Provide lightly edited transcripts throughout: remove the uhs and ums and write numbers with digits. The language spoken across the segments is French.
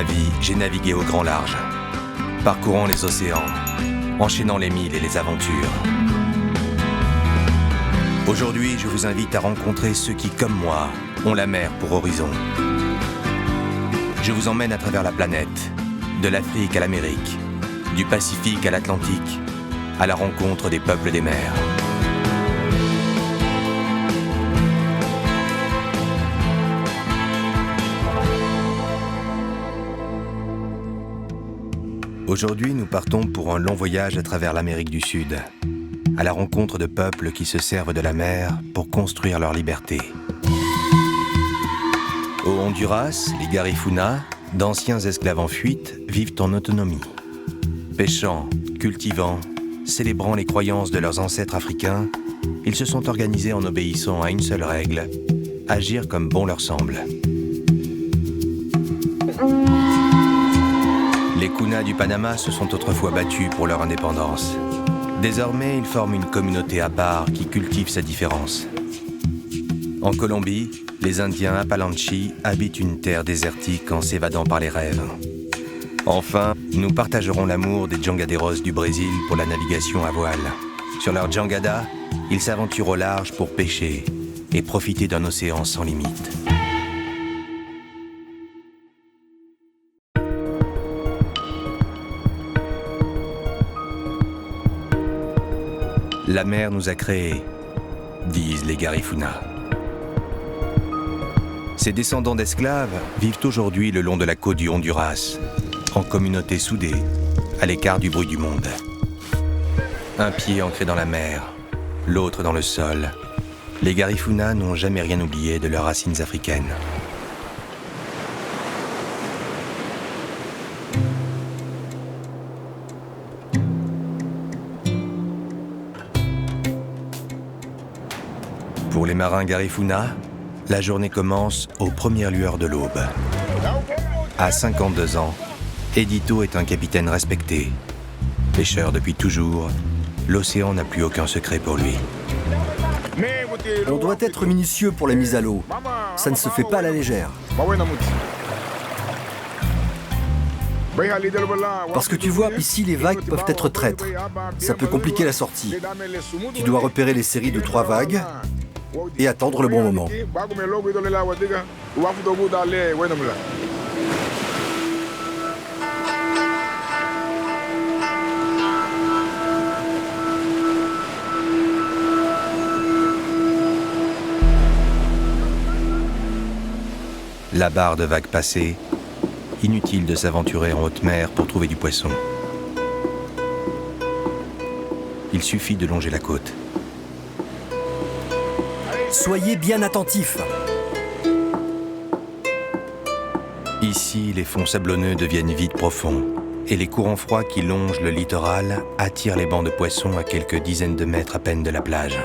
ma vie, j'ai navigué au grand large, parcourant les océans, enchaînant les milles et les aventures. Aujourd'hui, je vous invite à rencontrer ceux qui, comme moi, ont la mer pour horizon. Je vous emmène à travers la planète, de l'Afrique à l'Amérique, du Pacifique à l'Atlantique, à la rencontre des peuples des mers. Aujourd'hui, nous partons pour un long voyage à travers l'Amérique du Sud, à la rencontre de peuples qui se servent de la mer pour construire leur liberté. Au Honduras, les Garifuna, d'anciens esclaves en fuite, vivent en autonomie. Pêchant, cultivant, célébrant les croyances de leurs ancêtres africains, ils se sont organisés en obéissant à une seule règle, agir comme bon leur semble. Les Kuna du Panama se sont autrefois battus pour leur indépendance. Désormais, ils forment une communauté à part qui cultive sa différence. En Colombie, les Indiens Apalanchi habitent une terre désertique en s'évadant par les rêves. Enfin, nous partagerons l'amour des jangaderos du Brésil pour la navigation à voile. Sur leur jangada, ils s'aventurent au large pour pêcher et profiter d'un océan sans limite. La mer nous a créés, disent les Garifuna. Ces descendants d'esclaves vivent aujourd'hui le long de la côte du Honduras, en communauté soudée, à l'écart du bruit du monde. Un pied ancré dans la mer, l'autre dans le sol, les Garifuna n'ont jamais rien oublié de leurs racines africaines. Pour les marins Garifuna, la journée commence aux premières lueurs de l'aube. À 52 ans, Edito est un capitaine respecté. Pêcheur depuis toujours, l'océan n'a plus aucun secret pour lui. On doit être minutieux pour la mise à l'eau. Ça ne se fait pas à la légère. Parce que tu vois, ici les vagues peuvent être traîtres. Ça peut compliquer la sortie. Tu dois repérer les séries de 3 vagues et attendre le bon moment. La barre de vagues passée, inutile de s'aventurer en haute mer pour trouver du poisson. Il suffit de longer la côte. Soyez bien attentifs. Ici, les fonds sablonneux deviennent vite profonds et les courants froids qui longent le littoral attirent les bancs de poissons à quelques dizaines de mètres à peine de la plage.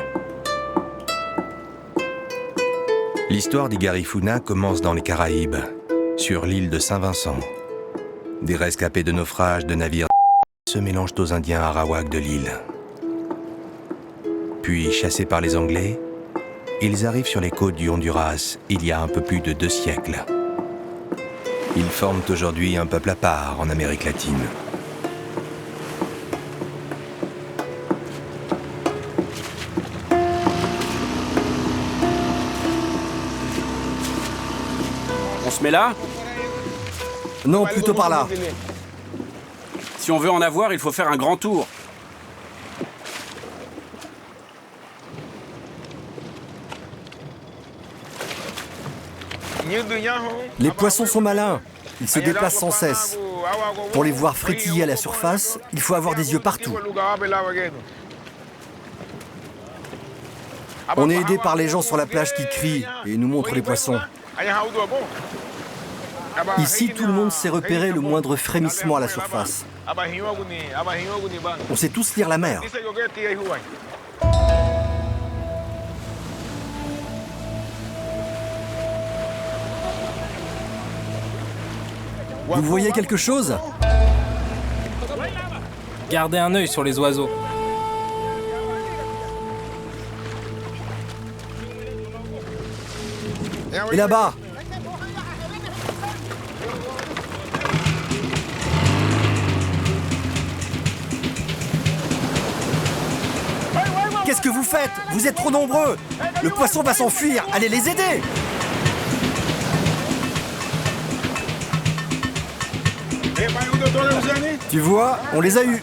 L'histoire des Garifuna commence dans les Caraïbes, sur l'île de Saint-Vincent. Des rescapés de naufrages de navires se mélangent aux Indiens Arawak de l'île. Puis, chassés par les Anglais, ils arrivent sur les côtes du Honduras il y a un peu plus de 2 siècles. Ils forment aujourd'hui un peuple à part en Amérique latine. On se met là? Non, plutôt par là. Si on veut en avoir, il faut faire un grand tour. Les poissons sont malins. Ils se déplacent sans cesse. Pour les voir frétiller à la surface, il faut avoir des yeux partout. On est aidé par les gens sur la plage qui crient et nous montrent les poissons. Ici, tout le monde sait repérer le moindre frémissement à la surface. On sait tous lire la mer. Vous voyez quelque chose? Gardez un œil sur les oiseaux. Et là-bas? qu'est-ce que vous faites? Vous êtes trop nombreux. Le poisson va s'enfuir. Allez les aider. Tu vois, on les a eus.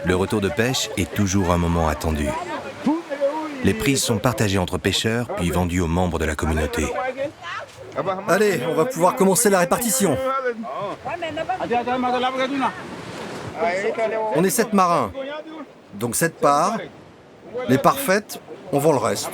Le retour de pêche est toujours un moment attendu. Les prises sont partagées entre pêcheurs, puis vendues aux membres de la communauté. Allez, on va pouvoir commencer la répartition. On est 7 marins, donc 7 parts. Les parfaites, on vend le reste.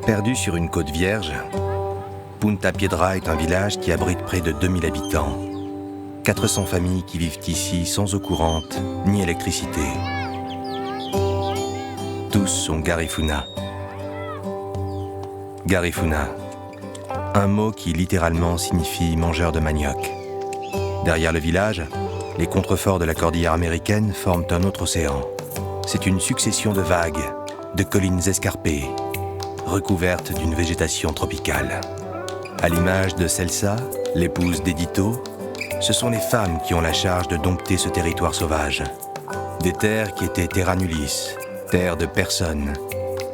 Perdu sur une côte vierge, Punta Piedra est un village qui abrite près de 2000 habitants. 400 familles qui vivent ici sans eau courante ni électricité. Tous sont Garifuna. Garifuna, un mot qui littéralement signifie mangeur de manioc. Derrière le village, les contreforts de la cordillère américaine forment un autre océan. C'est une succession de vagues, de collines escarpées, recouvertes d'une végétation tropicale. À l'image de Celsa, l'épouse d'Edito, ce sont les femmes qui ont la charge de dompter ce territoire sauvage. Des terres qui étaient terra nullis, terres de personne,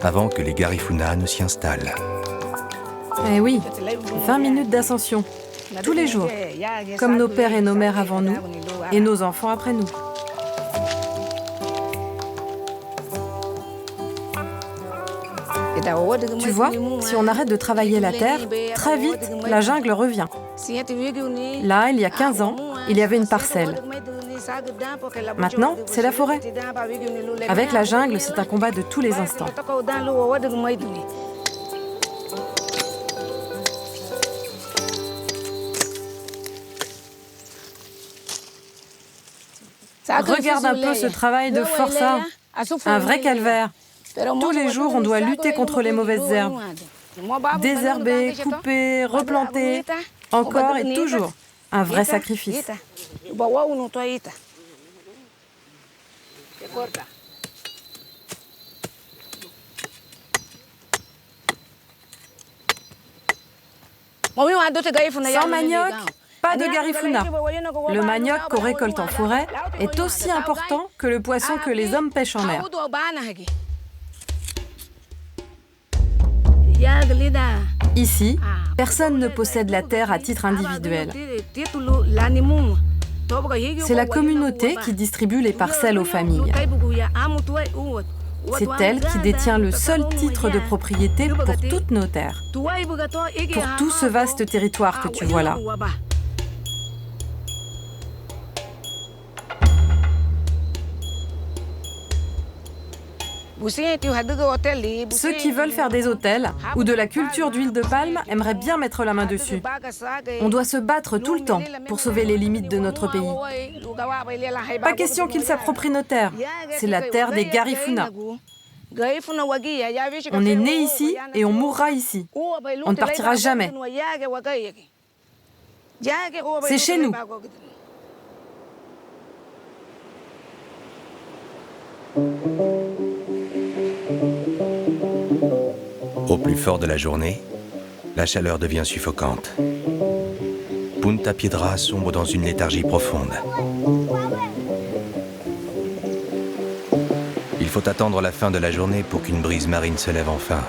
avant que les Garifuna ne s'y installent. Eh oui, 20 minutes d'ascension, tous les jours, comme nos pères et nos mères avant nous, et nos enfants après nous. Tu vois, si on arrête de travailler la terre, très vite, la jungle revient. Là, il y a 15 ans, il y avait une parcelle. Maintenant, c'est la forêt. Avec la jungle, c'est un combat de tous les instants. Regarde un peu ce travail de forçat, un vrai calvaire. Tous les jours, on doit lutter contre les mauvaises herbes. Désherber, couper, replanter, encore et toujours. Un vrai sacrifice. Sans manioc, pas de Garifuna. Le manioc qu'on récolte en forêt est aussi important que le poisson que les hommes pêchent en mer. Ici, personne ne possède la terre à titre individuel. C'est la communauté qui distribue les parcelles aux familles. C'est elle qui détient le seul titre de propriété pour toutes nos terres, pour tout ce vaste territoire que tu vois là. Ceux qui veulent faire des hôtels ou de la culture d'huile de palme aimeraient bien mettre la main dessus. On doit se battre tout le temps pour sauver les limites de notre pays. Pas question qu'ils s'approprient nos terres. C'est la terre des Garifuna. On est né ici et on mourra ici. On ne partira jamais. C'est chez nous. Au plus fort de la journée, la chaleur devient suffocante. Punta Piedra sombre dans une léthargie profonde. Il faut attendre la fin de la journée pour qu'une brise marine se lève enfin.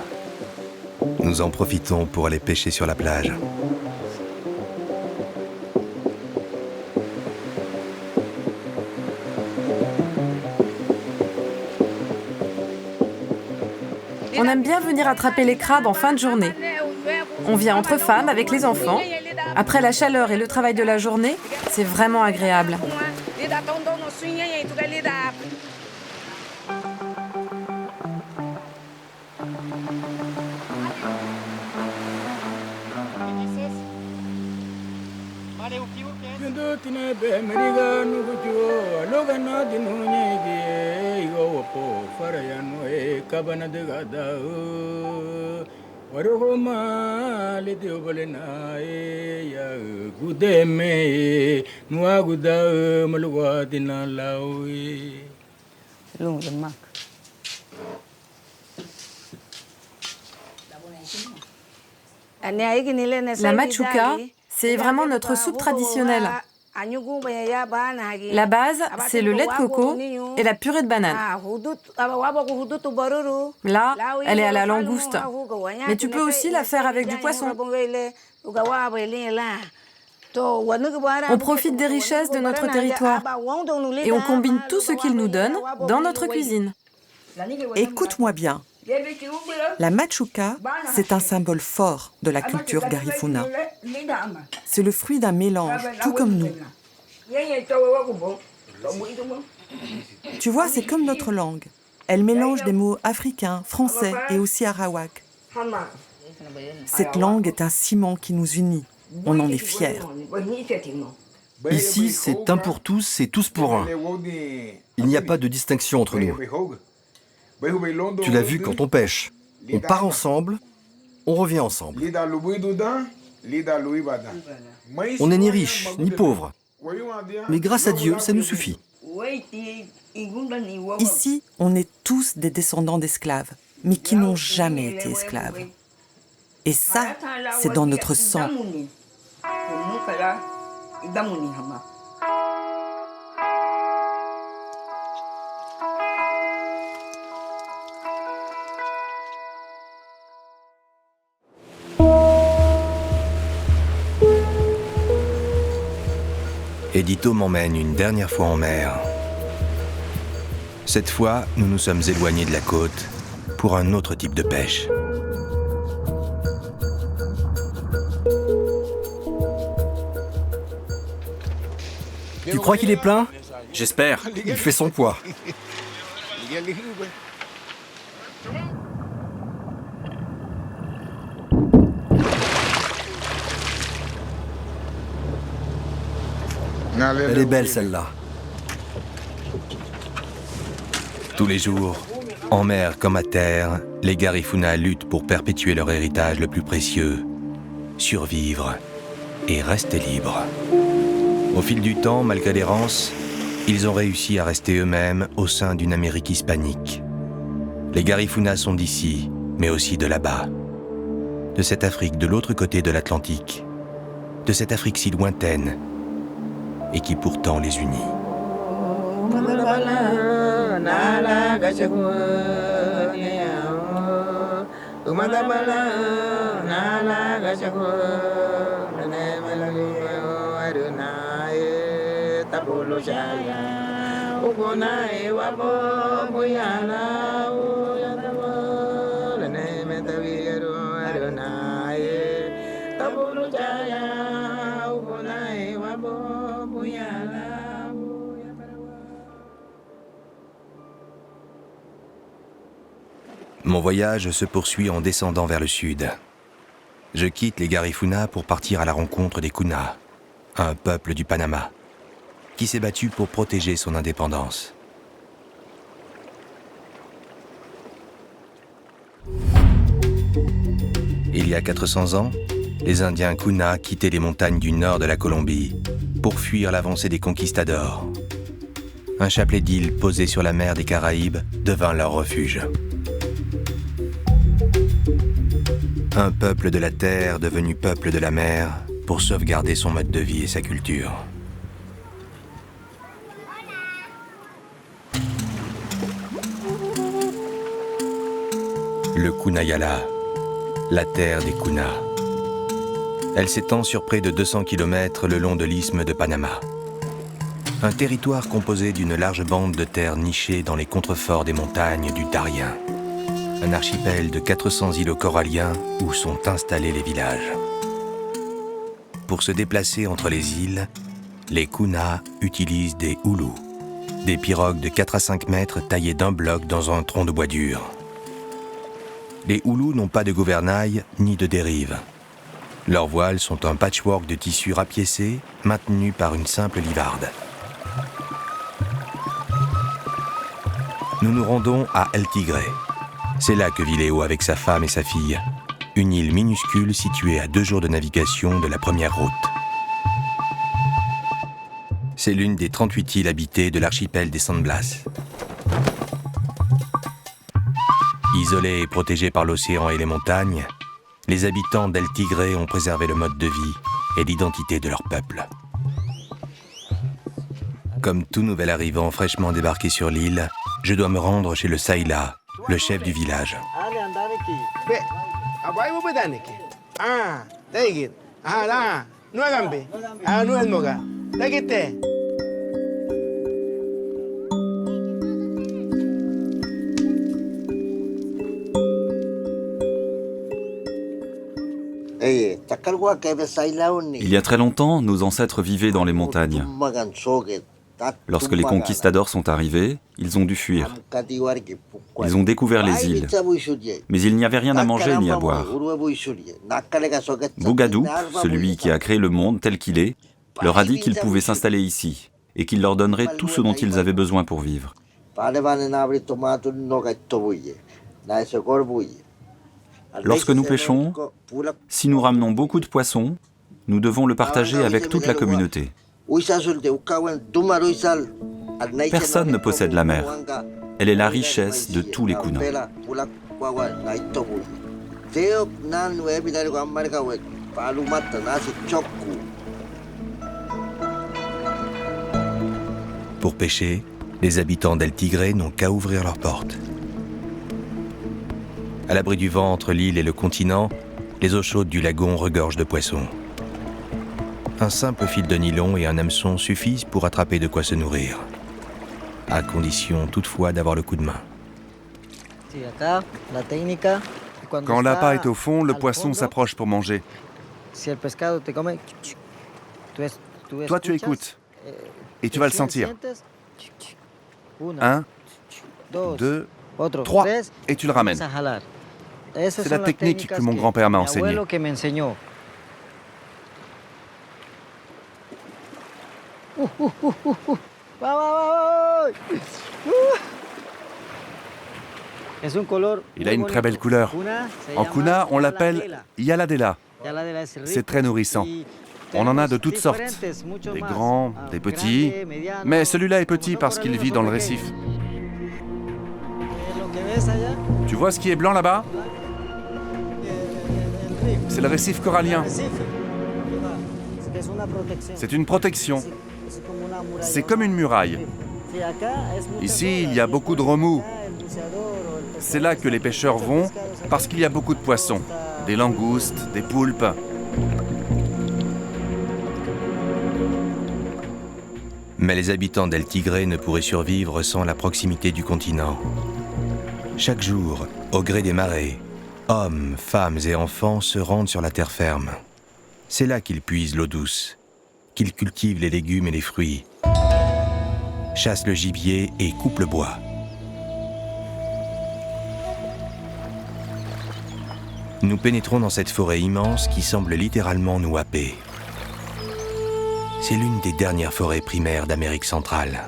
Nous en profitons pour aller pêcher sur la plage. On aime bien venir attraper les crabes en fin de journée. On vient entre femmes avec les enfants. Après la chaleur et le travail de la journée, c'est vraiment agréable. La machuca, c'est vraiment notre soupe traditionnelle. La base, c'est le lait de coco et la purée de banane. Là, elle est à la langouste. Mais tu peux aussi la faire avec du poisson. On profite des richesses de notre territoire et on combine tout ce qu'il nous donne dans notre cuisine. Écoute-moi bien. La machuca, c'est un symbole fort de la culture Garifuna. C'est le fruit d'un mélange, tout comme nous. Tu vois, c'est comme notre langue. Elle mélange des mots africains, français et aussi arawak. Cette langue est un ciment qui nous unit. On en est fiers. Ici, c'est un pour tous et tous pour un. Il n'y a pas de distinction entre nous. Tu l'as vu quand on pêche. On part ensemble, on revient ensemble. On n'est ni riche, ni pauvre. Mais grâce à Dieu, ça nous suffit. Ici, on est tous des descendants d'esclaves, mais qui n'ont jamais été esclaves. Et ça, c'est dans notre sang. Edito m'emmène une dernière fois en mer. Cette fois, nous nous sommes éloignés de la côte pour un autre type de pêche. Tu crois qu'il est plein? J'espère. Il fait son poids. Elle est belle, celle-là. Tous les jours, en mer comme à terre, les Garifuna luttent pour perpétuer leur héritage le plus précieux, survivre et rester libres. Au fil du temps, malgré l'errance, ils ont réussi à rester eux-mêmes au sein d'une Amérique hispanique. Les Garifuna sont d'ici, mais aussi de là-bas. De cette Afrique de l'autre côté de l'Atlantique. De cette Afrique si lointaine et qui pourtant les unit. Mon voyage se poursuit en descendant vers le sud. Je quitte les Garifuna pour partir à la rencontre des Kuna, un peuple du Panama, qui s'est battu pour protéger son indépendance. Il y a 400 ans, les Indiens Kuna quittaient les montagnes du nord de la Colombie pour fuir l'avancée des conquistadors. Un chapelet d'îles posé sur la mer des Caraïbes devint leur refuge. Un peuple de la terre devenu peuple de la mer pour sauvegarder son mode de vie et sa culture. Le Kunayala, la terre des Kuna. Elle s'étend sur près de 200 km le long de l'isthme de Panama. Un territoire composé d'une large bande de terre nichée dans les contreforts des montagnes du Darien. un archipel de 400 îlots coralliens où sont installés les villages. Pour se déplacer entre les îles, les Kuna utilisent des houlous, des pirogues de 4 à 5 mètres taillées d'un bloc dans un tronc de bois dur. Les houlous n'ont pas de gouvernail ni de dérive. Leurs voiles sont un patchwork de tissu rapiécé maintenu par une simple livarde. Nous nous rendons à El Tigre. C'est là que vit Léo avec sa femme et sa fille. Une île minuscule située à 2 jours de navigation de la première route. C'est l'une des 38 îles habitées de l'archipel des San Blas. Isolés et protégés par l'océan et les montagnes, les habitants d'El Tigre ont préservé le mode de vie et l'identité de leur peuple. Comme tout nouvel arrivant fraîchement débarqué sur l'île, je dois me rendre chez le Saïla, le chef du village. Il y a très longtemps, nos ancêtres vivaient dans les montagnes. Lorsque les conquistadors sont arrivés, ils ont dû fuir. Ils ont découvert les îles. Mais il n'y avait rien à manger ni à boire. Bougadouk, celui qui a créé le monde tel qu'il est, leur a dit qu'ils pouvaient s'installer ici et qu'il leur donnerait tout ce dont ils avaient besoin pour vivre. Lorsque nous pêchons, si nous ramenons beaucoup de poissons, nous devons le partager avec toute la communauté. Personne ne possède la mer. Elle est la richesse de tous les Kuna. Pour pêcher, les habitants d'El Tigre n'ont qu'à ouvrir leurs portes. À l'abri du vent entre l'île et le continent, les eaux chaudes du lagon regorgent de poissons. Un simple fil de nylon et un hameçon suffisent pour attraper de quoi se nourrir, à condition toutefois d'avoir le coup de main. Quand l'appât est au fond, le poisson s'approche pour manger. Toi, tu écoutes et tu vas le sentir. 1, 2, 3, et tu le ramènes. C'est la technique que mon grand-père m'a enseignée. Il a une très belle couleur. En Kuna, on l'appelle Yaladela. C'est très nourrissant. On en a de toutes sortes. Des grands, des petits. Mais celui-là est petit parce qu'il vit dans le récif. Tu vois ce qui est blanc là-bas? C'est le récif corallien. C'est une protection. C'est comme une muraille. Ici, il y a beaucoup de remous. C'est là que les pêcheurs vont parce qu'il y a beaucoup de poissons. Des langoustes, des poulpes. Mais les habitants d'El Tigre ne pourraient survivre sans la proximité du continent. Chaque jour, au gré des marées, hommes, femmes et enfants se rendent sur la terre ferme. C'est là qu'ils puisent l'eau douce, qu'ils cultivent les légumes et les fruits, chassent le gibier et coupent le bois. Nous pénétrons dans cette forêt immense qui semble littéralement nous happer. C'est l'une des dernières forêts primaires d'Amérique centrale.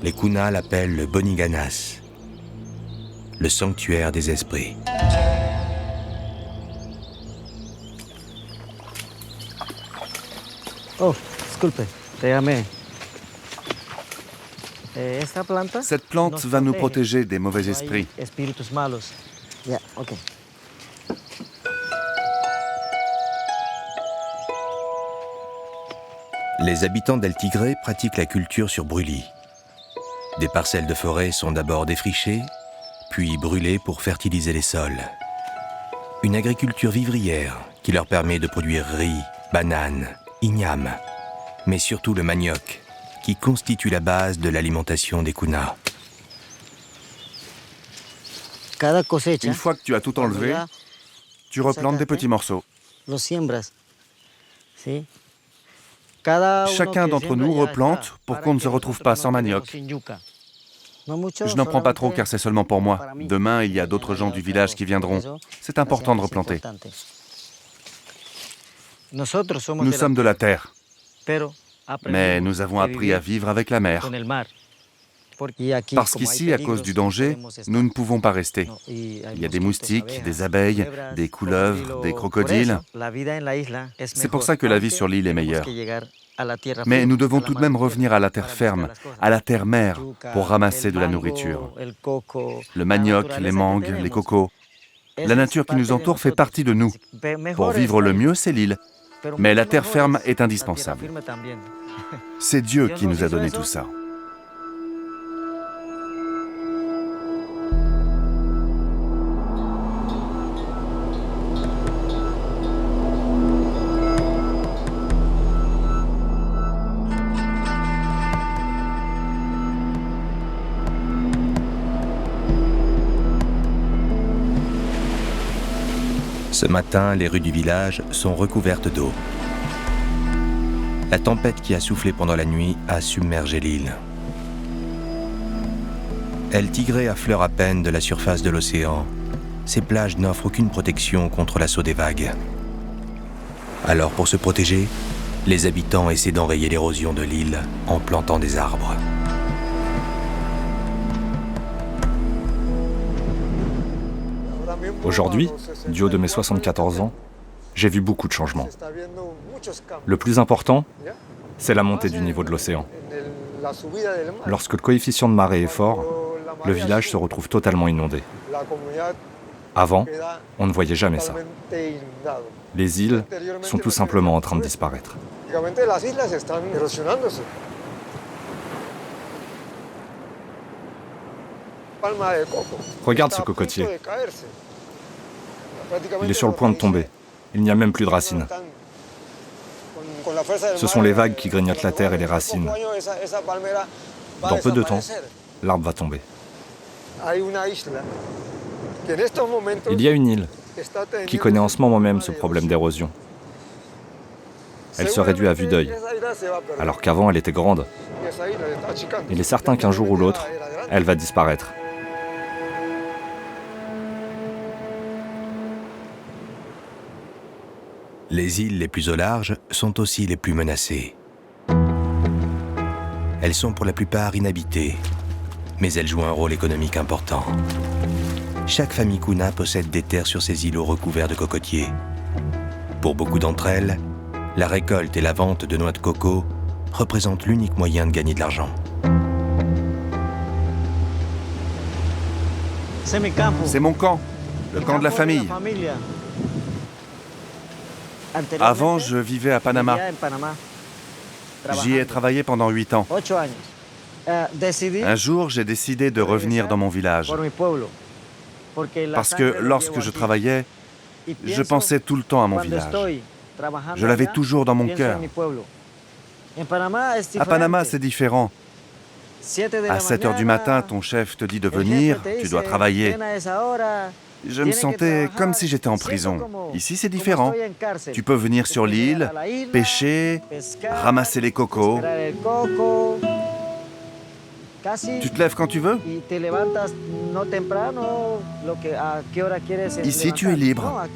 Les Kuna l'appellent le Boniganas, le sanctuaire des esprits. Oh, disculpe, te llamé. Cette plante va nous protéger des mauvais esprits. Yeah, okay. Les habitants d'El Tigre pratiquent la culture sur brûlis. Des parcelles de forêt sont d'abord défrichées, puis brûlées pour fertiliser les sols. Une agriculture vivrière qui leur permet de produire riz, bananes, ignames, mais surtout le manioc, qui constituent la base de l'alimentation des Kuna. Une fois que tu as tout enlevé, tu replantes des petits morceaux. Chacun d'entre nous replante pour qu'on ne se retrouve pas sans manioc. Je n'en prends pas trop car c'est seulement pour moi. Demain, il y a d'autres gens du village qui viendront. C'est important de replanter. Nous sommes de la terre, mais nous avons appris à vivre avec la mer. Parce qu'ici, à cause du danger, nous ne pouvons pas rester. Il y a des moustiques, des abeilles, des couleuvres, des crocodiles. C'est pour ça que la vie sur l'île est meilleure. Mais nous devons tout de même revenir à la terre ferme, à la terre-mère, pour ramasser de la nourriture. Le manioc, les mangues, les cocos. La nature qui nous entoure fait partie de nous. Pour vivre le mieux, c'est l'île. Mais la terre ferme est indispensable. C'est Dieu qui nous a donné tout ça. Ce matin, les rues du village sont recouvertes d'eau. La tempête qui a soufflé pendant la nuit a submergé l'île. Elle tigrait affleure à peine de la surface de l'océan. Ces plages n'offrent aucune protection contre l'assaut des vagues. Alors, pour se protéger, les habitants essaient d'enrayer l'érosion de l'île en plantant des arbres. Aujourd'hui, du haut de mes 74 ans, j'ai vu beaucoup de changements. Le plus important, c'est la montée du niveau de l'océan. Lorsque le coefficient de marée est fort, le village se retrouve totalement inondé. Avant, on ne voyait jamais ça. Les îles sont tout simplement en train de disparaître. Regarde ce cocotier. Il est sur le point de tomber. Il n'y a même plus de racines. Ce sont les vagues qui grignotent la terre et les racines. Dans peu de temps, l'arbre va tomber. Il y a une île qui connaît en ce moment même ce problème d'érosion. Elle se réduit à vue d'œil, alors qu'avant elle était grande. Il est certain qu'un jour ou l'autre, elle va disparaître. Les îles les plus au large sont aussi les plus menacées. Elles sont pour la plupart inhabitées, mais elles jouent un rôle économique important. Chaque famille Kuna possède des terres sur ces îlots recouverts de cocotiers. Pour beaucoup d'entre elles, la récolte et la vente de noix de coco représentent l'unique moyen de gagner de l'argent. C'est mon camp, le camp de la famille. Avant, je vivais à Panama. J'y ai travaillé pendant 8 ans. Un jour, j'ai décidé de revenir dans mon village. Parce que lorsque je travaillais, je pensais tout le temps à mon village. Je l'avais toujours dans mon cœur. À Panama, c'est différent. À 7 heures du matin, ton chef te dit de venir, tu dois travailler. Je me sentais comme si j'étais en prison. Ici, c'est différent. Tu peux venir sur l'île, pêcher, ramasser les cocos. Tu te lèves quand tu veux. Ici, tu es libre.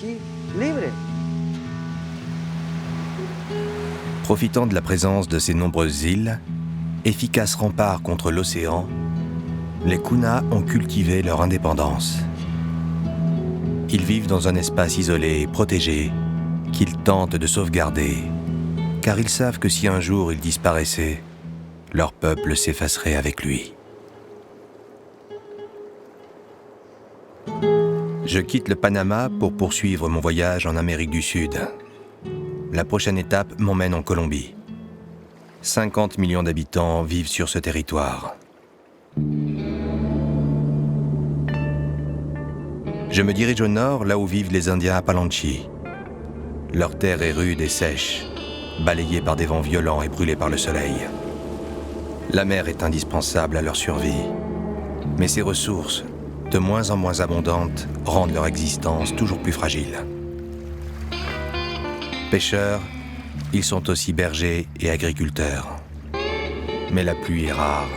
Profitant de la présence de ces nombreuses îles, efficaces remparts contre l'océan, les Kuna ont cultivé leur indépendance. Ils vivent dans un espace isolé et protégé qu'ils tentent de sauvegarder, car ils savent que si un jour ils disparaissaient, leur peuple s'effacerait avec lui. Je quitte le Panama pour poursuivre mon voyage en Amérique du Sud. La prochaine étape m'emmène en Colombie. 50 millions d'habitants vivent sur ce territoire. Je me dirige au nord, là où vivent les Indiens Apalanchi. Leur terre est rude et sèche, balayée par des vents violents et brûlée par le soleil. La mer est indispensable à leur survie. Mais ses ressources, de moins en moins abondantes, rendent leur existence toujours plus fragile. Pêcheurs, ils sont aussi bergers et agriculteurs. Mais la pluie est rare.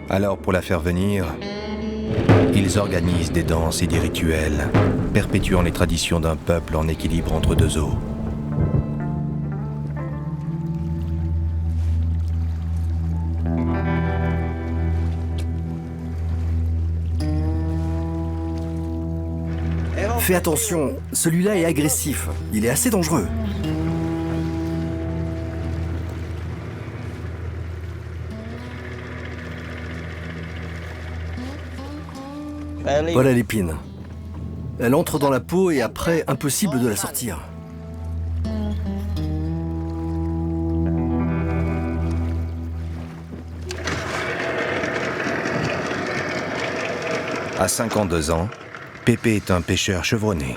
Alors pour la faire venir, ils organisent des danses et des rituels, perpétuant les traditions d'un peuple en équilibre entre deux eaux. Fais attention, celui-là est agressif. Il est assez dangereux. Voilà l'épine. Elle entre dans la peau et après, impossible de la sortir. À 52 ans, Pépé est un pêcheur chevronné.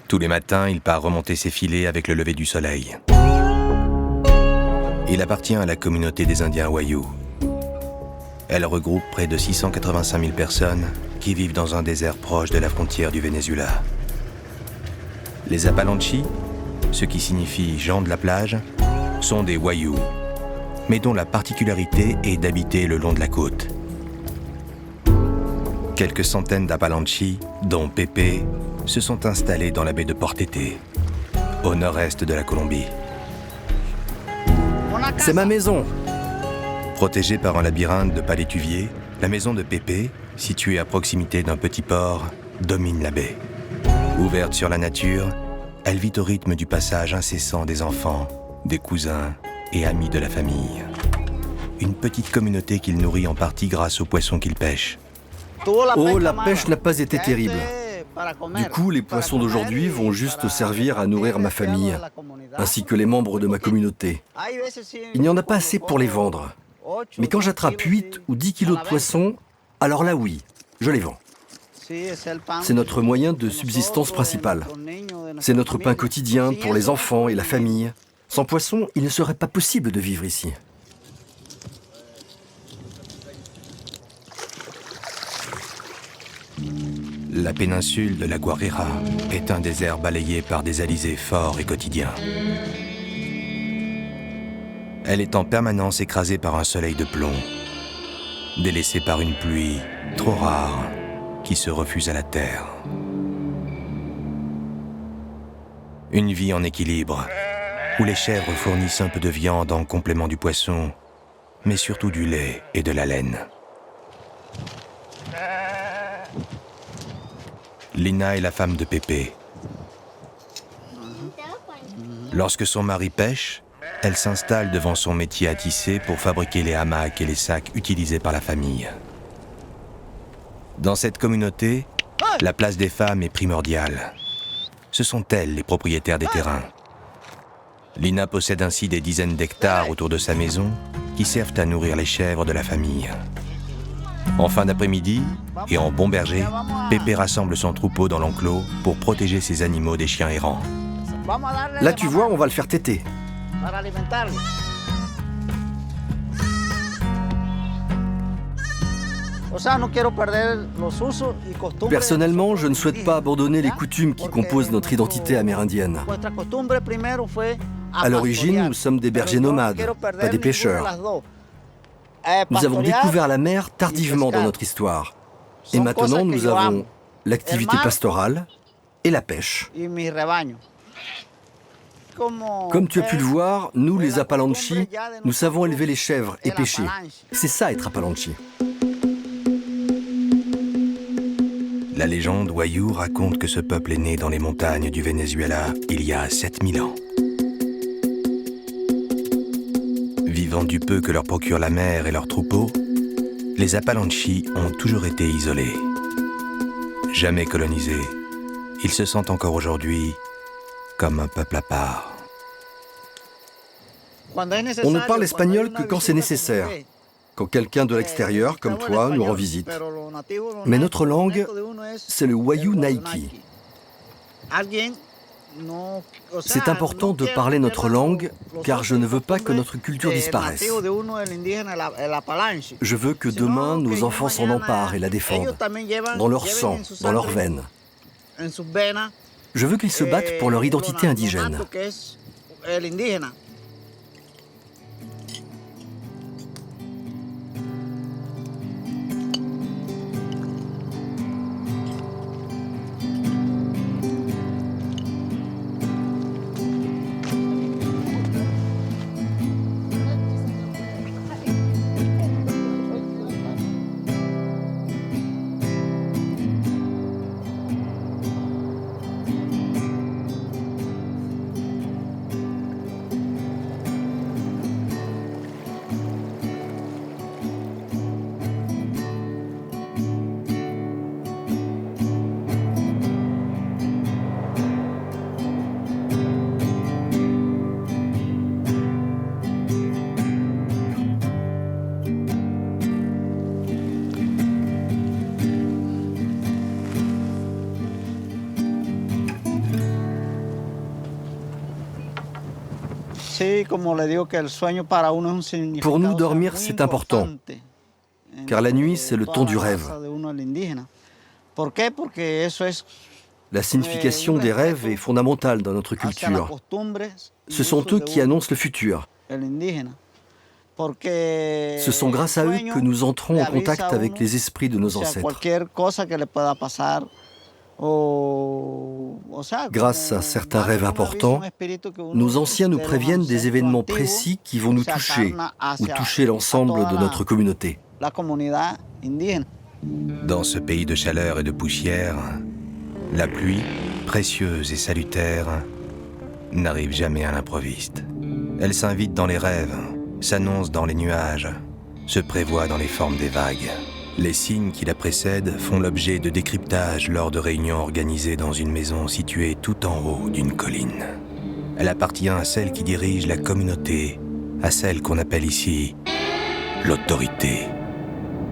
Tous les matins, il part remonter ses filets avec le lever du soleil. Il appartient à la communauté des Indiens Wayuu. Elle regroupe près de 685 000 personnes qui vivent dans un désert proche de la frontière du Venezuela. Les Apalanchis, ce qui signifie gens de la plage, sont des Wayuu, mais dont la particularité est d'habiter le long de la côte. Quelques centaines d'Apalanchis, dont Pépé, se sont installés dans la baie de Portete, au nord-est de la Colombie. C'est ma maison. Protégée par un labyrinthe de palétuviers, la maison de Pépé, située à proximité d'un petit port, domine la baie. Ouverte sur la nature, elle vit au rythme du passage incessant des enfants, des cousins et amis de la famille. Une petite communauté qu'il nourrit en partie grâce aux poissons qu'il pêche. Oh, la pêche n'a pas été terrible. Du coup, les poissons d'aujourd'hui vont juste servir à nourrir ma famille, ainsi que les membres de ma communauté. Il n'y en a pas assez pour les vendre. Mais quand j'attrape 8 ou 10 kilos de poissons, alors là oui, je les vends. C'est notre moyen de subsistance principal. C'est notre pain quotidien pour les enfants et la famille. Sans poissons, il ne serait pas possible de vivre ici. La péninsule de la Guarrera est un désert balayé par des alizés forts et quotidiens. Elle est en permanence écrasée par un soleil de plomb, délaissée par une pluie trop rare qui se refuse à la terre. Une vie en équilibre, où les chèvres fournissent un peu de viande en complément du poisson, mais surtout du lait et de la laine. Lina est la femme de Pépé. Lorsque son mari pêche, elle s'installe devant son métier à tisser pour fabriquer les hamacs et les sacs utilisés par la famille. Dans cette communauté, la place des femmes est primordiale. Ce sont elles les propriétaires des terrains. Lina possède ainsi des dizaines d'hectares autour de sa maison qui servent à nourrir les chèvres de la famille. En fin d'après-midi, et en bon berger, Pépé rassemble son troupeau dans l'enclos pour protéger ses animaux des chiens errants. Là, tu vois, on va le faire téter. Personnellement, je ne souhaite pas abandonner les coutumes qui composent notre identité amérindienne. À l'origine, nous sommes des bergers nomades, pas des pêcheurs. Nous avons découvert la mer tardivement dans notre histoire. Et maintenant, nous avons l'activité pastorale et la pêche. Comme tu as pu le voir, nous, les Apalanchis, nous savons élever les chèvres et pêcher. C'est ça, être Apalanchi. La légende Wayuu raconte que ce peuple est né dans les montagnes du Venezuela il y a 7000 ans. Vivant du peu que leur procure la mer et leurs troupeaux, les Apalanchis ont toujours été isolés. Jamais colonisés, ils se sentent encore aujourd'hui comme un peuple à part. On ne parle espagnol que quand c'est nécessaire, quand quelqu'un de l'extérieur, comme toi, nous rend visite. Mais notre langue, c'est le Wayuu Naiki. C'est important de parler notre langue, car je ne veux pas que notre culture disparaisse. Je veux que demain, nos enfants s'en emparent et la défendent, dans leur sang, dans leurs veines. Je veux qu'ils se battent pour leur identité indigène. Pour nous, dormir, c'est important, car la nuit, c'est le temps du rêve. La signification des rêves est fondamentale dans notre culture. Ce sont eux qui annoncent le futur. Ce sont grâce à eux que nous entrons en contact avec les esprits de nos ancêtres. Grâce à certains rêves importants, nos anciens nous préviennent des événements précis qui vont nous toucher ou toucher l'ensemble de notre communauté. Dans ce pays de chaleur et de poussière, la pluie, précieuse et salutaire, n'arrive jamais à l'improviste. Elle s'invite dans les rêves, s'annonce dans les nuages, se prévoit dans les formes des vagues. Les signes qui la précèdent font l'objet de décryptage lors de réunions organisées dans une maison située tout en haut d'une colline. Elle appartient à celle qui dirige la communauté, à celle qu'on appelle ici l'autorité.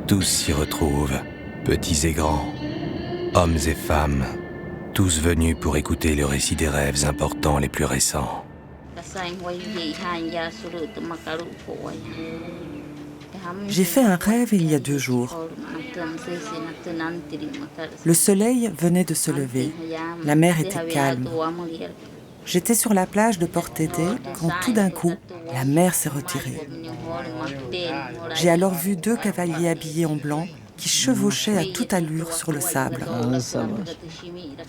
Tous s'y retrouvent, petits et grands, hommes et femmes, tous venus pour écouter le récit des rêves importants les plus récents. J'ai fait un rêve il y a 2 jours. Le soleil venait de se lever. La mer était calme. J'étais sur la plage de Portete quand tout d'un coup, la mer s'est retirée. J'ai alors vu 2 cavaliers habillés en blanc qui chevauchaient à toute allure sur le sable.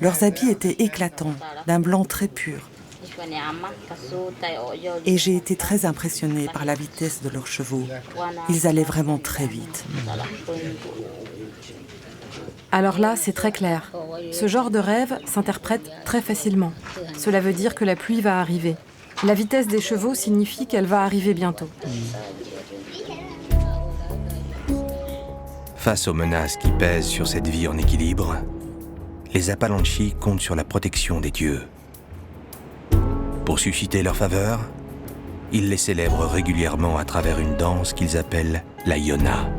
Leurs habits étaient éclatants, d'un blanc très pur. Et j'ai été très impressionnée par la vitesse de leurs chevaux. Ils allaient vraiment très vite. Alors là, c'est très clair. Ce genre de rêve s'interprète très facilement. Cela veut dire que la pluie va arriver. La vitesse des chevaux signifie qu'elle va arriver bientôt. Face aux menaces qui pèsent sur cette vie en équilibre, les Apalanchi comptent sur la protection des dieux. Pour susciter leur faveur, ils les célèbrent régulièrement à travers une danse qu'ils appellent la Yona.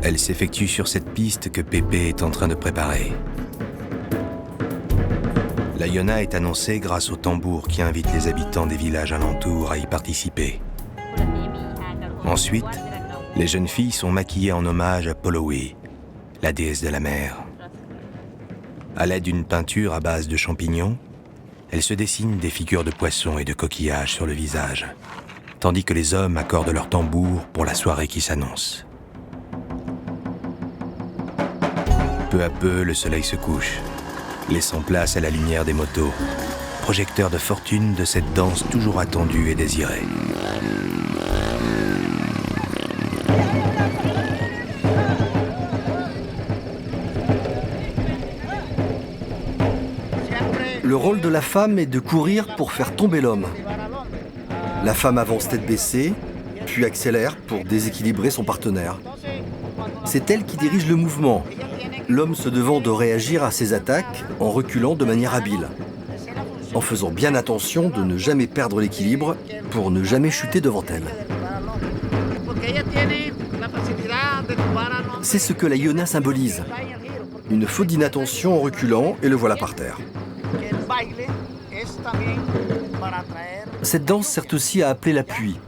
Elle s'effectue sur cette piste que Pépé est en train de préparer. La Yona est annoncée grâce au tambour qui invite les habitants des villages alentours à y participer. Ensuite, les jeunes filles sont maquillées en hommage à Polowe, la déesse de la mer. À l'aide d'une peinture à base de champignons, elles se dessinent des figures de poissons et de coquillages sur le visage, tandis que les hommes accordent leur tambour pour la soirée qui s'annonce. Peu à peu, le soleil se couche, laissant place à la lumière des motos, projecteur de fortune de cette danse toujours attendue et désirée. Le rôle de la femme est de courir pour faire tomber l'homme. La femme avance tête baissée, puis accélère pour déséquilibrer son partenaire. C'est elle qui dirige le mouvement, l'homme se devant de réagir à ses attaques en reculant de manière habile, en faisant bien attention de ne jamais perdre l'équilibre pour ne jamais chuter devant elle. C'est ce que la Yona symbolise. Une faute d'inattention en reculant et le voilà par terre. Cette danse sert aussi à appeler la pluie.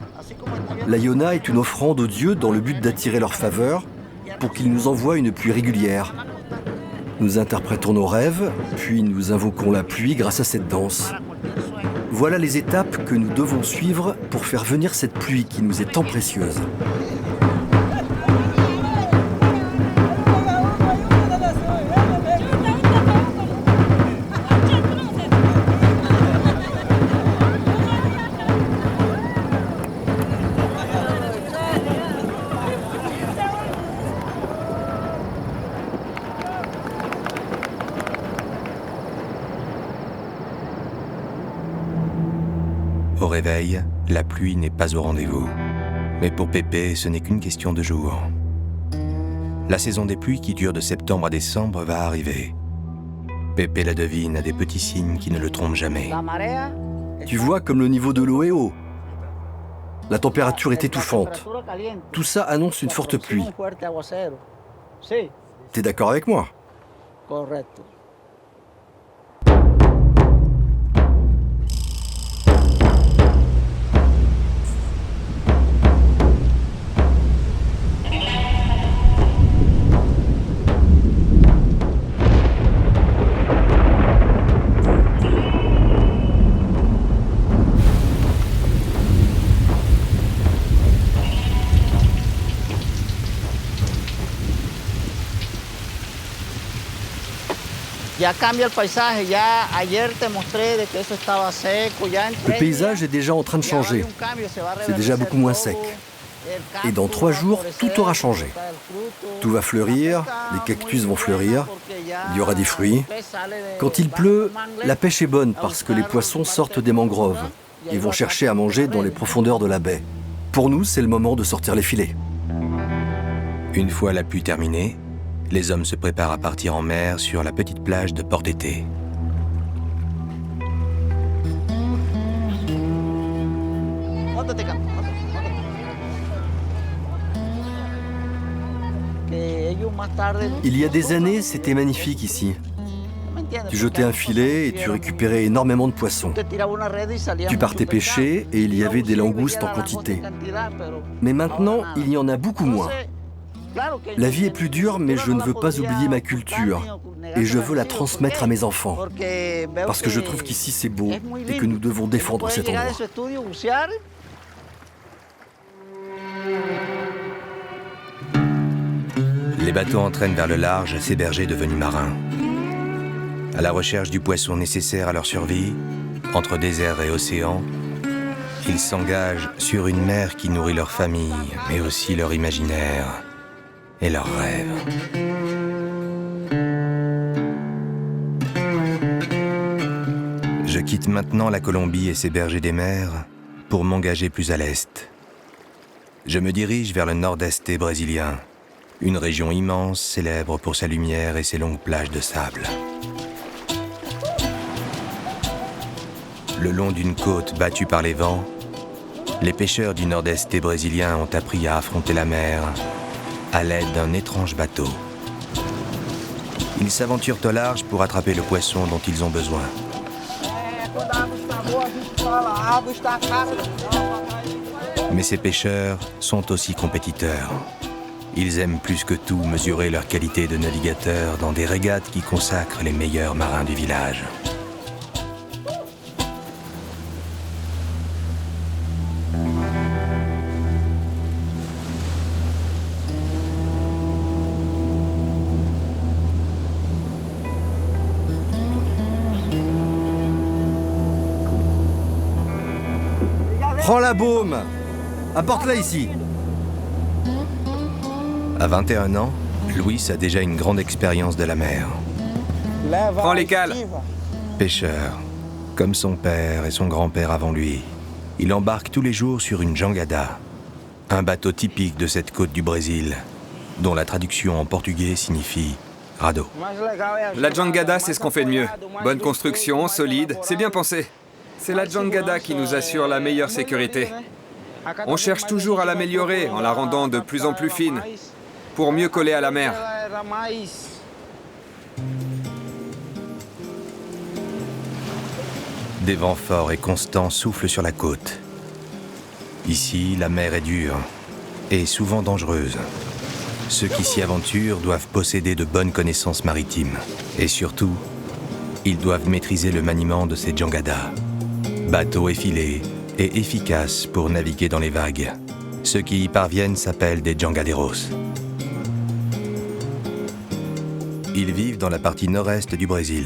La Yona est une offrande aux dieux dans le but d'attirer leur faveur pour qu'ils nous envoient une pluie régulière. Nous interprétons nos rêves, puis nous invoquons la pluie grâce à cette danse. Voilà les étapes que nous devons suivre pour faire venir cette pluie qui nous est tant précieuse. Au réveil, la pluie n'est pas au rendez-vous. Mais pour Pépé, ce n'est qu'une question de jours. La saison des pluies qui dure de septembre à décembre va arriver. Pépé la devine à des petits signes qui ne le trompent jamais. Tu vois comme le niveau de l'eau est haut. La température est étouffante. Tout ça annonce une forte pluie. T'es d'accord avec moi? Le paysage est déjà en train de changer. C'est déjà beaucoup moins sec. Et dans 3 jours, tout aura changé. Tout va fleurir, les cactus vont fleurir, il y aura des fruits. Quand il pleut, la pêche est bonne parce que les poissons sortent des mangroves et vont chercher à manger dans les profondeurs de la baie. Pour nous, c'est le moment de sortir les filets. Une fois la pluie terminée, les hommes se préparent à partir en mer sur la petite plage de Port-d'été. Il y a des années, c'était magnifique ici. Tu jetais un filet et tu récupérais énormément de poissons. Tu partais pêcher et il y avait des langoustes en quantité. Mais maintenant, il y en a beaucoup moins. La vie est plus dure, mais je ne veux pas oublier ma culture. Et je veux la transmettre à mes enfants. Parce que je trouve qu'ici c'est beau et que nous devons défendre cet endroit. Les bateaux entraînent vers le large ces bergers devenus marins. À la recherche du poisson nécessaire à leur survie, entre désert et océan, ils s'engagent sur une mer qui nourrit leur famille, mais aussi leur imaginaire et leurs rêves. Je quitte maintenant la Colombie et ses bergers des mers pour m'engager plus à l'est. Je me dirige vers le nord-est brésilien, une région immense, célèbre pour sa lumière et ses longues plages de sable. Le long d'une côte battue par les vents, les pêcheurs du nord-est brésilien ont appris à affronter la mer à l'aide d'un étrange bateau. Ils s'aventurent au large pour attraper le poisson dont ils ont besoin. Mais ces pêcheurs sont aussi compétiteurs. Ils aiment plus que tout mesurer leur qualité de navigateurs dans des régates qui consacrent les meilleurs marins du village. Prends la baume! Apporte-la ici! À 21 ans, Luis a déjà une grande expérience de la mer. Prends les cales. Pêcheur, comme son père et son grand-père avant lui, il embarque tous les jours sur une jangada, un bateau typique de cette côte du Brésil, dont la traduction en portugais signifie radeau. La jangada, c'est ce qu'on fait de mieux. Bonne construction, solide, c'est bien pensé. C'est la jangada qui nous assure la meilleure sécurité. On cherche toujours à l'améliorer en la rendant de plus en plus fine, pour mieux coller à la mer. Des vents forts et constants soufflent sur la côte. Ici, la mer est dure et souvent dangereuse. Ceux qui s'y aventurent doivent posséder de bonnes connaissances maritimes. Et surtout, ils doivent maîtriser le maniement de ces jangadas. Bateaux effilés et efficaces pour naviguer dans les vagues. Ceux qui y parviennent s'appellent des jangaderos. Ils vivent dans la partie nord-est du Brésil.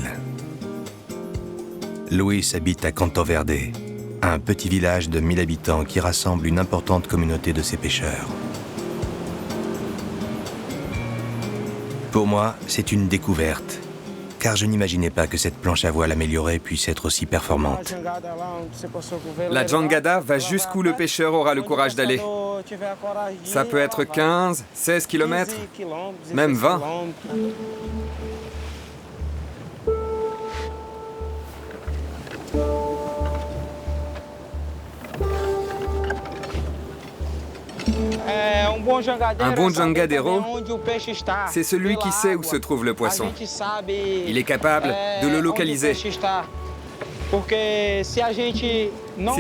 Luis habite à Canto Verde, un petit village de 1000 habitants qui rassemble une importante communauté de ces pêcheurs. Pour moi, c'est une découverte, car je n'imaginais pas que cette planche à voile améliorée puisse être aussi performante. La jangada va jusqu'où le pêcheur aura le courage d'aller. Ça peut être 15, 16 km, même 20. Un bon jangadero, c'est celui qui sait où se trouve le poisson. Il est capable de le localiser. Si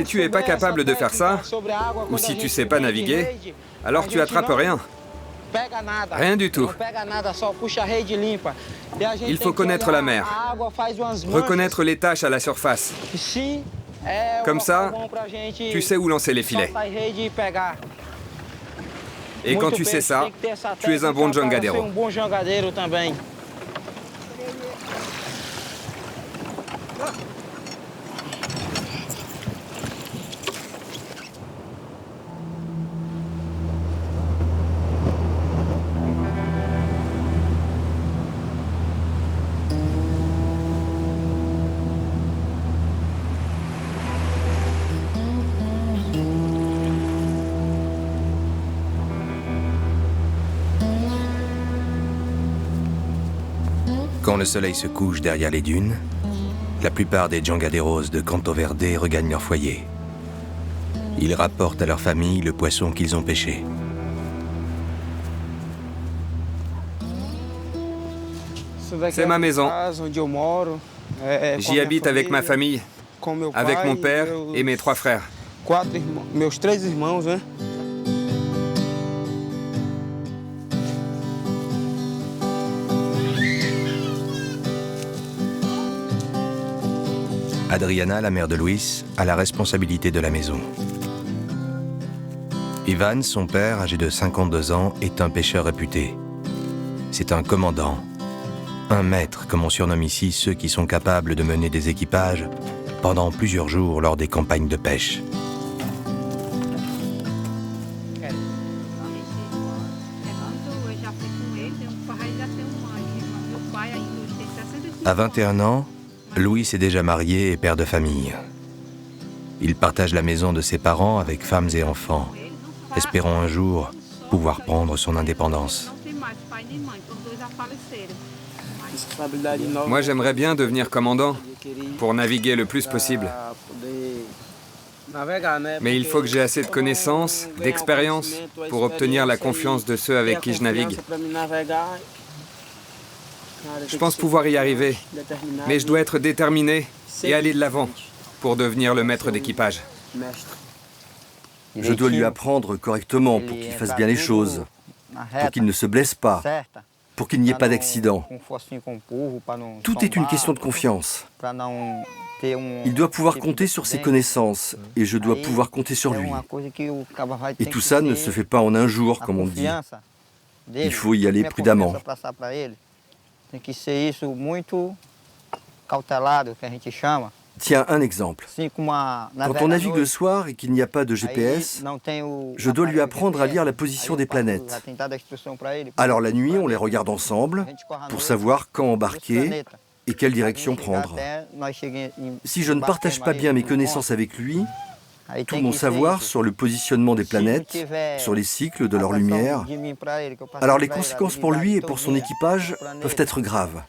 tu n'es pas capable de faire ça, ou si tu ne sais pas naviguer, alors tu attrapes rien. Rien du tout. Il faut connaître la mer, reconnaître les taches à la surface. Comme ça, tu sais où lancer les filets. Et quand tu sais ça, tu es un bon jangadero. Quand le soleil se couche derrière les dunes, la plupart des jangaderos de Canto Verde regagnent leur foyer. Ils rapportent à leur famille le poisson qu'ils ont pêché. C'est ma maison. J'y habite avec ma famille, avec mon père et mes 3 frères. Adriana, la mère de Luis, a la responsabilité de la maison. Ivan, son père, âgé de 52 ans, est un pêcheur réputé. C'est un commandant, un maître, comme on surnomme ici ceux qui sont capables de mener des équipages pendant plusieurs jours lors des campagnes de pêche. À 21 ans, Luis est déjà marié et père de famille. Il partage la maison de ses parents avec femmes et enfants, espérant un jour pouvoir prendre son indépendance. Moi, j'aimerais bien devenir commandant pour naviguer le plus possible. Mais il faut que j'ai assez de connaissances, d'expérience pour obtenir la confiance de ceux avec qui je navigue. Je pense pouvoir y arriver, mais je dois être déterminé et aller de l'avant pour devenir le maître d'équipage. Je dois lui apprendre correctement pour qu'il fasse bien les choses, pour qu'il ne se blesse pas, pour qu'il n'y ait pas d'accident. Tout est une question de confiance. Il doit pouvoir compter sur ses connaissances et je dois pouvoir compter sur lui. Et tout ça ne se fait pas en un jour, comme on dit. Il faut y aller prudemment. Tiens, un exemple. Quand on navigue le soir et qu'il n'y a pas de GPS, je dois lui apprendre à lire la position des planètes. Alors la nuit, on les regarde ensemble pour savoir quand embarquer et quelle direction prendre. Si je ne partage pas bien mes connaissances avec lui, tout mon savoir sur le positionnement des planètes, sur les cycles de leur lumière, alors les conséquences pour lui et pour son équipage peuvent être graves.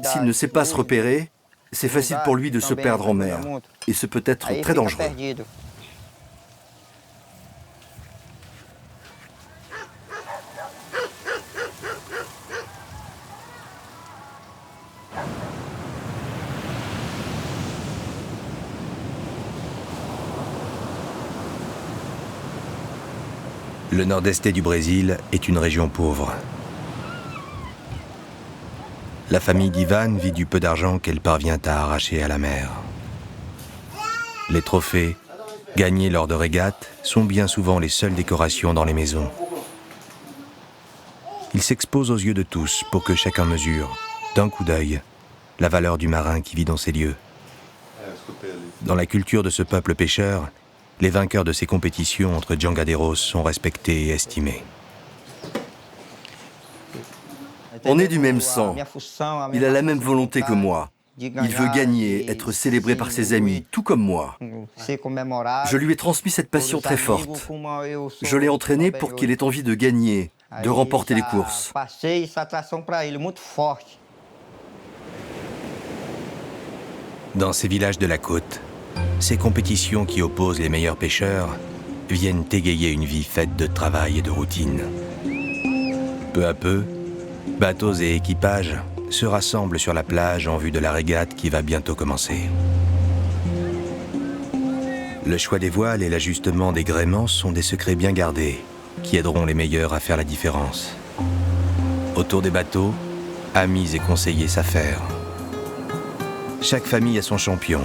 S'il ne sait pas se repérer, c'est facile pour lui de se perdre en mer, et ce peut être très dangereux. Le nord-est du Brésil est une région pauvre. La famille d'Ivan vit du peu d'argent qu'elle parvient à arracher à la mer. Les trophées, gagnés lors de régates, sont bien souvent les seules décorations dans les maisons. Il s'expose aux yeux de tous pour que chacun mesure, d'un coup d'œil, la valeur du marin qui vit dans ces lieux. Dans la culture de ce peuple pêcheur, les vainqueurs de ces compétitions entre jangadeiros sont respectés et estimés. On est du même sang. Il a la même volonté que moi. Il veut gagner, être célébré par ses amis, tout comme moi. Je lui ai transmis cette passion très forte. Je l'ai entraîné pour qu'il ait envie de gagner, de remporter les courses. Dans ces villages de la côte, ces compétitions qui opposent les meilleurs pêcheurs viennent égayer une vie faite de travail et de routine. Peu à peu, bateaux et équipages se rassemblent sur la plage en vue de la régate qui va bientôt commencer. Le choix des voiles et l'ajustement des gréements sont des secrets bien gardés qui aideront les meilleurs à faire la différence. Autour des bateaux, amis et conseillers s'affairent. Chaque famille a son champion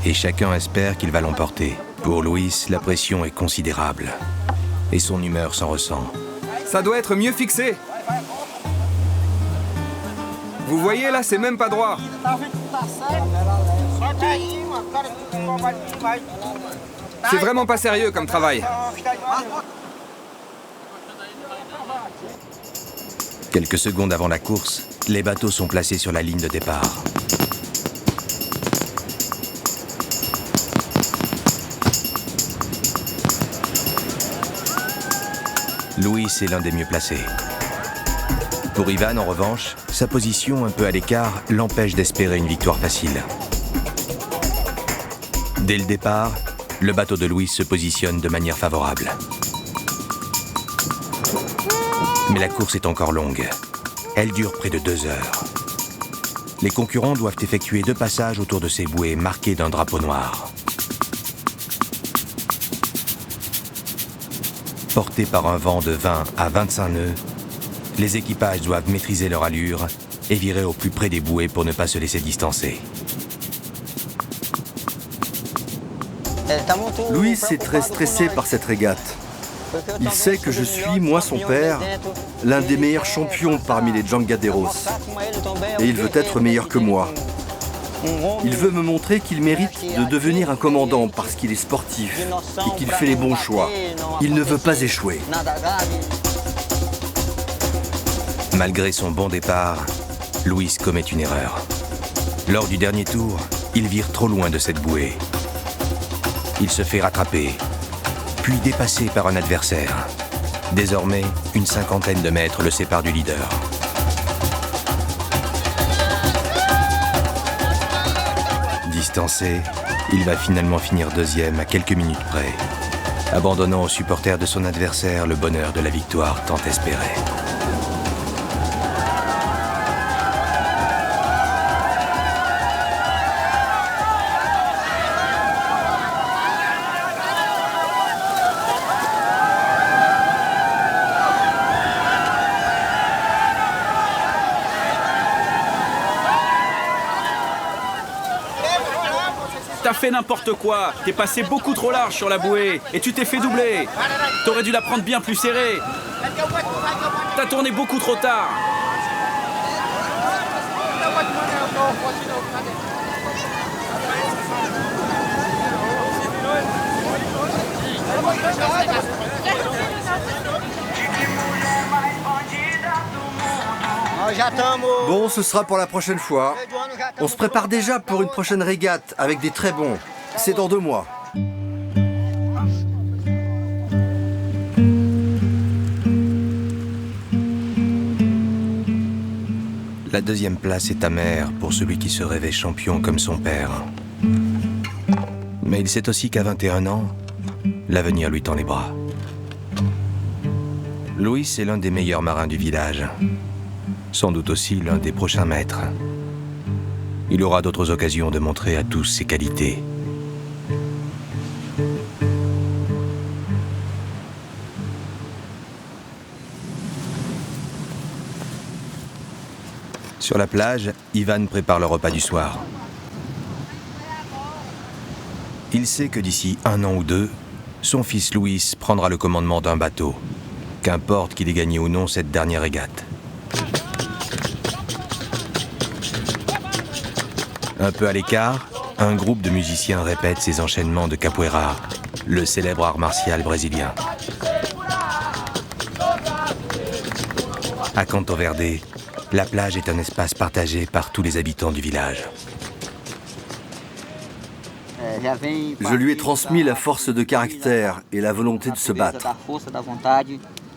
et chacun espère qu'il va l'emporter. Pour Luis, la pression est considérable et son humeur s'en ressent. Ça doit être mieux fixé. Vous voyez là, c'est même pas droit. C'est vraiment pas sérieux comme travail. Quelques secondes avant la course, les bateaux sont placés sur la ligne de départ. Luis est l'un des mieux placés. Pour Ivan, en revanche, sa position un peu à l'écart l'empêche d'espérer une victoire facile. Dès le départ, le bateau de Luis se positionne de manière favorable. Mais la course est encore longue. Elle dure près de 2 heures. Les concurrents doivent effectuer 2 passages autour de ces bouées marquées d'un drapeau noir. Portés par un vent de 20 à 25 nœuds, les équipages doivent maîtriser leur allure et virer au plus près des bouées pour ne pas se laisser distancer. Luis est très stressé par cette régate. Il sait que je suis, moi son père, l'un des meilleurs champions parmi les jangadeiros. Et il veut être meilleur que moi. Il veut me montrer qu'il mérite de devenir un commandant parce qu'il est sportif et qu'il fait les bons choix. Il ne veut pas échouer. Malgré son bon départ, Luis commet une erreur. Lors du dernier tour, il vire trop loin de cette bouée. Il se fait rattraper, puis dépassé par un adversaire. Désormais, une 50aine de mètres le séparent du leader. Distancé, il va finalement finir 2e à quelques minutes près, abandonnant aux supporters de son adversaire le bonheur de la victoire tant espérée. T'as fait n'importe quoi. T'es passé beaucoup trop large sur la bouée et tu t'es fait doubler. T'aurais dû la prendre bien plus serrée. T'as tourné beaucoup trop tard. Bon, ce sera pour la prochaine fois. On se prépare déjà pour une prochaine régate avec des très bons. C'est dans 2 mois. La 2e place est amère pour celui qui se rêvait champion comme son père. Mais il sait aussi qu'à 21 ans, l'avenir lui tend les bras. Luis est l'un des meilleurs marins du village. Sans doute aussi l'un des prochains maîtres. Il aura d'autres occasions de montrer à tous ses qualités. Sur la plage, Ivan prépare le repas du soir. Il sait que d'ici 1 an ou 2, son fils Luis prendra le commandement d'un bateau, qu'importe qu'il ait gagné ou non cette dernière régate. Un peu à l'écart, un groupe de musiciens répète ses enchaînements de capoeira, le célèbre art martial brésilien. À Canto Verde, la plage est un espace partagé par tous les habitants du village. Je lui ai transmis la force de caractère et la volonté de se battre.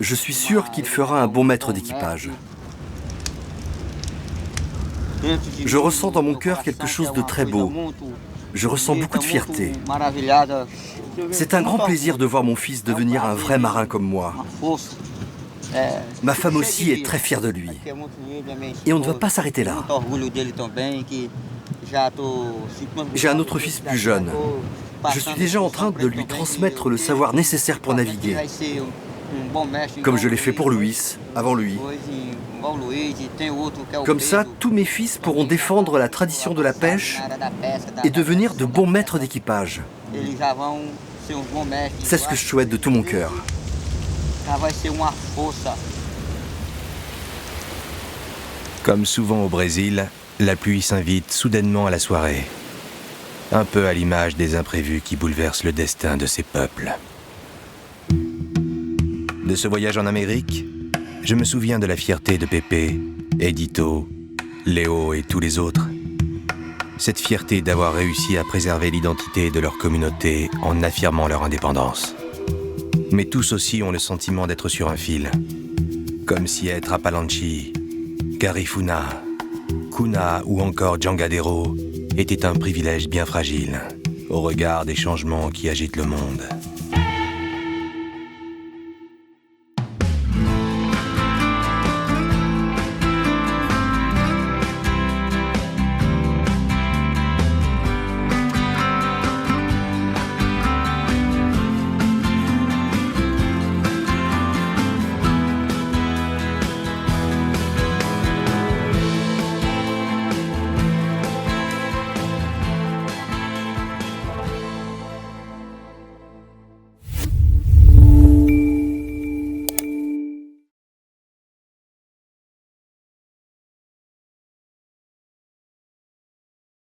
Je suis sûr qu'il fera un bon maître d'équipage. Je ressens dans mon cœur quelque chose de très beau. Je ressens beaucoup de fierté. C'est un grand plaisir de voir mon fils devenir un vrai marin comme moi. Ma femme aussi est très fière de lui. Et on ne va pas s'arrêter là. J'ai un autre fils plus jeune. Je suis déjà en train de lui transmettre le savoir nécessaire pour naviguer. Comme je l'ai fait pour Luis, avant lui. Comme ça, tous mes fils pourront défendre la tradition de la pêche et devenir de bons maîtres d'équipage. C'est ce que je souhaite de tout mon cœur. Comme souvent au Brésil, la pluie s'invite soudainement à la soirée. Un peu à l'image des imprévus qui bouleversent le destin de ces peuples. De ce voyage en Amérique, je me souviens de la fierté de Pepe, Edito, Léo et tous les autres. Cette fierté d'avoir réussi à préserver l'identité de leur communauté en affirmant leur indépendance. Mais tous aussi ont le sentiment d'être sur un fil. Comme si être Apalanchi, Garifuna, Kuna ou encore Jangadero était un privilège bien fragile, au regard des changements qui agitent le monde.